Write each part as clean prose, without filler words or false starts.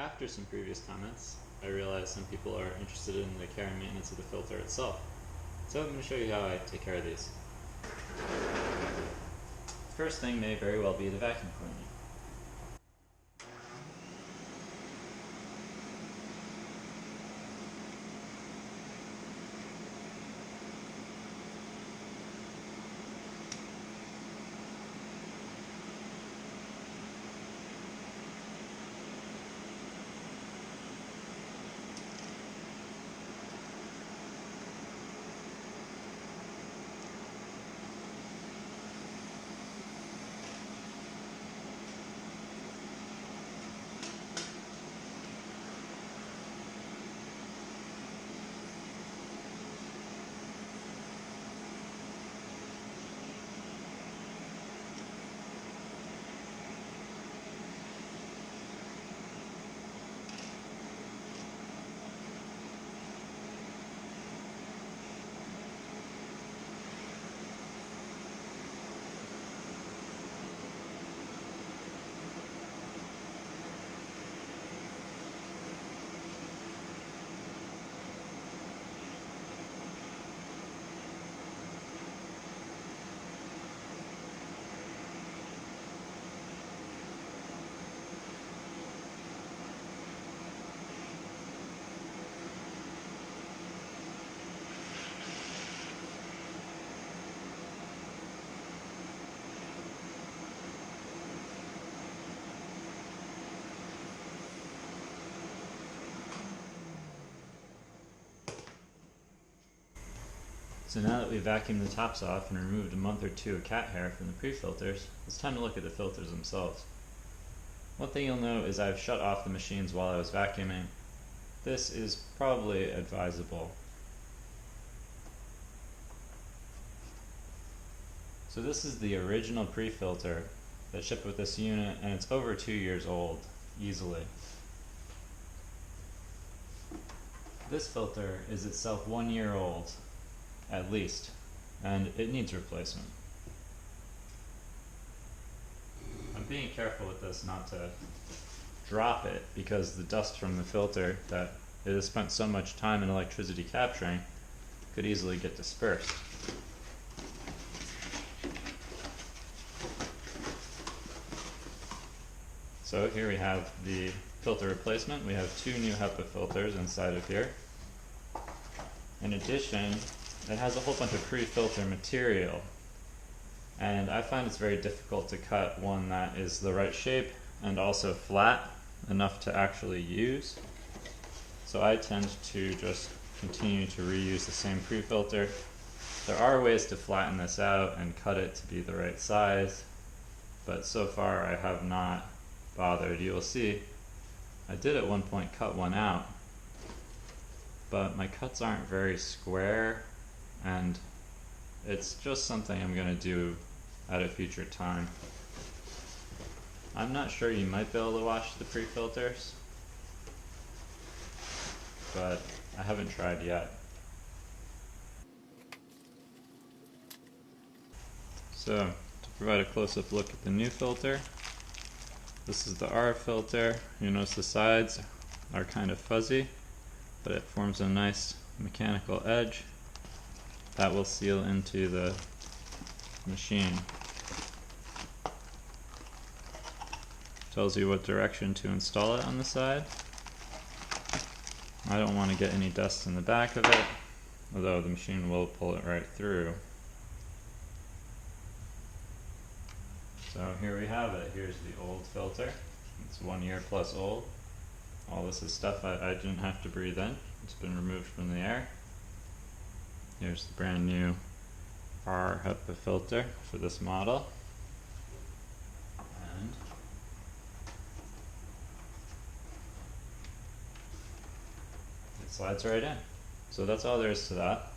after some previous comments, I realized some people are interested in the care and maintenance of the filter itself. So I'm going to show you how I take care of these. The first thing may very well be the vacuum cleaning. So now that we've vacuumed the tops off and removed a month or two of cat hair from the pre-filters, it's time to look at the filters themselves. One thing you'll note is I've shut off the machines while I was vacuuming. This is probably advisable. So this is the original pre-filter that shipped with this unit, and it's over 2 years old, easily. This filter is itself 1 year old, at least, and it needs replacement. I'm being careful with this not to drop it, because the dust from the filter that it has spent so much time in electricity capturing could easily get dispersed. So here we have the filter replacement. We have 2 new HEPA filters inside of here. In addition, it has a whole bunch of pre-filter material, and I find it's very difficult to cut one that is the right shape and also flat enough to actually use. So I tend to just continue to reuse the same pre-filter. There are ways to flatten this out and cut it to be the right size, but so far I have not bothered. You will see I did at one point cut one out, but my cuts aren't very square, and it's just something I'm going to do at a future time. I'm not sure you might be able to wash the pre-filters, but I haven't tried yet. So, to provide a close-up look at the new filter, this is the R filter. You notice the sides are kind of fuzzy, but it forms a nice mechanical edge that will seal into the machine. Tells you what direction to install it on the side. I don't want to get any dust in the back of it, although the machine will pull it right through. So here we have it. Here's the old filter. It's 1 year plus old. All this is stuff I didn't have to breathe in. It's been removed from the air. Here's the brand new R HEPA filter for this model. And it slides right in. So that's all there is to that.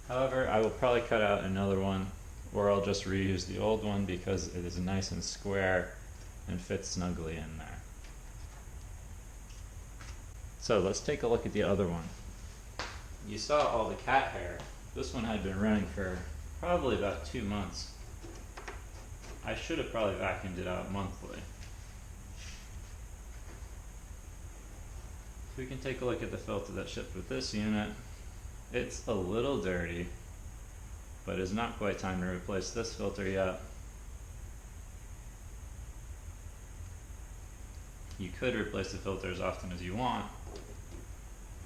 However, I will probably cut out another one, or I'll just reuse the old one because it is nice and square and fits snugly in there. So let's take a look at the other one. You saw all the cat hair. This one had been running for probably about 2 months. I should have probably vacuumed it out monthly. We can take a look at the filter that shipped with this unit. It's a little dirty, but it's not quite time to replace this filter yet. You could replace the filter as often as you want.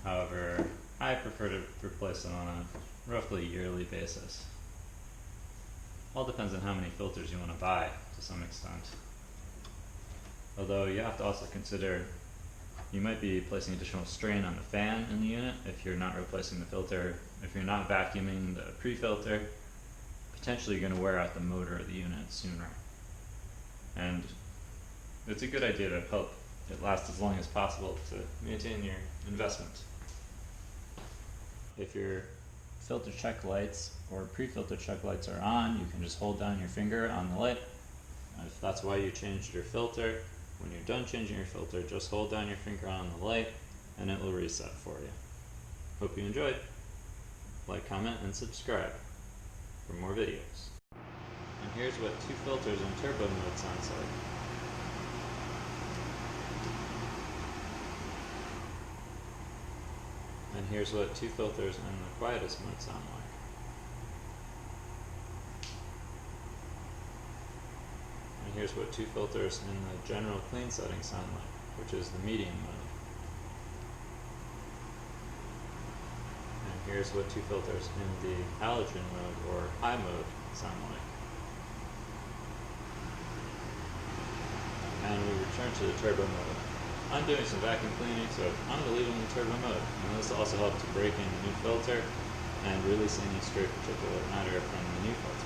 However, I prefer to replace them on a roughly yearly basis. All depends on how many filters you want to buy to some extent. Although you have to also consider you might be placing additional strain on the fan in the unit if you're not replacing the filter. If you're not vacuuming the pre-filter, potentially you're going to wear out the motor of the unit sooner. And it's a good idea to help it last as long as possible to maintain your investment. If your filter check lights or pre-filter check lights are on, you can just hold down your finger on the light. If that's why you changed your filter, when you're done changing your filter, just hold down your finger on the light and it will reset for you. Hope you enjoyed. Like, comment, and subscribe for more videos. And here's what 2 filters in turbo mode sounds like. And here's what 2 filters in the quietest mode sound like. And here's what 2 filters in the general clean setting sound like, which is the medium mode. And here's what 2 filters in the halogen mode or high mode sound like. And we return to the turbo mode. I'm doing some vacuum cleaning, so I'm going to leave them in turbo mode. And this will also help to break in the new filter and release any stray particulate matter from the new filter.